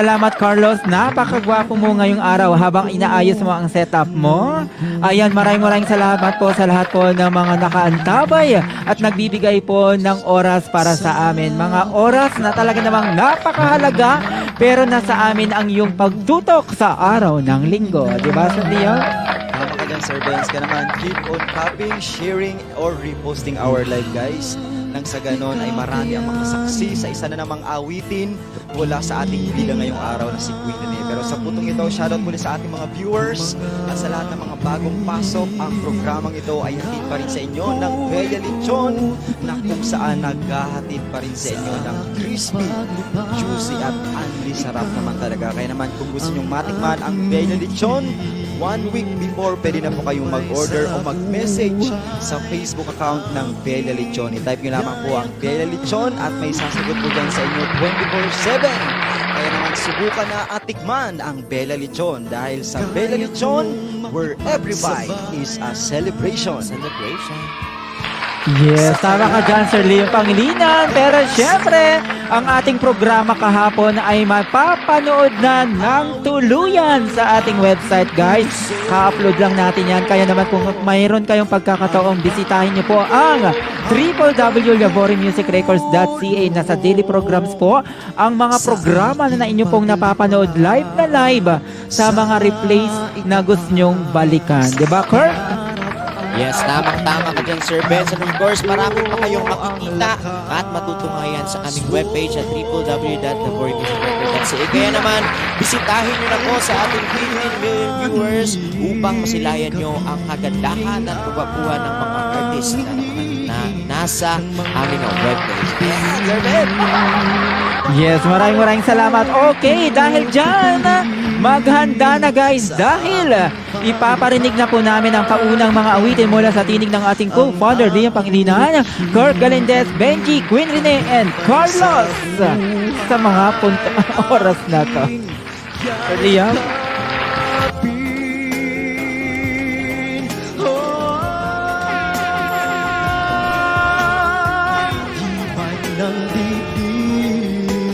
salamat, Carlos. Napakagwapo mo ngayong araw habang inaayos mo ang setup mo. Ayan, maraming salamat po sa lahat po ng mga nakaantabay at nagbibigay po ng oras para sa amin. Mga oras na talaga namang napakahalaga, pero nasa amin ang iyong pagtutok sa araw ng linggo. Diba, Sandio? Tama ka dyan, Sir Benz. Ka naman, keep on copying, sharing, or reposting our live, guys. Nang sa ganon ay marami ang makasaksi sa isa na namang awitin mula sa ating bida ngayong araw na si Queen Rene. Pero sa putong ito, shoutout muli sa ating mga viewers at sa lahat ng mga bagong pasok. Ang programang ito ay hatid pa rin sa inyo ng Bella Lechon na kung saan naghahatid pa rin sa inyo ng crispy, juicy at unli sarap naman talaga. Kaya naman kung gusto nyong matikman ang Bella Lechon, 1 week before, pwede na po kayong mag-order o mag-message sa Facebook account ng Bella Lechon. I-type nyo lamang po ang Bella Lechon at may sasagot po dyan sa inyo 24/7. Kaya naman subukan na at tikman ang Bella Lechon dahil sa Bella Lechon, where every bite is a celebration. Yes, tama ka dyan, Sir Leo Pangilinan. Pero syempre, ang ating programa kahapon ay mapapanood na ng tuluyan sa ating website, guys. Ka-upload lang natin yan. Kaya naman kung mayroon kayong pagkakataong bisitahin niyo po ang www.laborimusicrecords.ca na sa daily programs po ang mga programa na inyo pong napapanood live na live sa mga replays na gusto nyong balikan. Diba, Kurt? Yes, tamang-tama ka dyan, Sir Benz. And of course, marami pa kayong makikita at matutungayan sa aming webpage at www.laborimusicrecords.ca. Kaya naman, bisitahin nyo na po sa ating 15 million viewers upang masilayan nyo ang kagandahan at kagwapuhan ng mga artist na nasa aming webpage. Ayan, Sir Benz! Yes, maraming salamat. Okay, dahil dyan, maghanda na guys dahil ipaparinig na po namin ang paunang mga awitin mula sa tinig ng ating co-founder Liam Pangilinan, Kurt Galindez, Benji, Queen Rene, and Carlos sa mga oras na to. Sir Liam?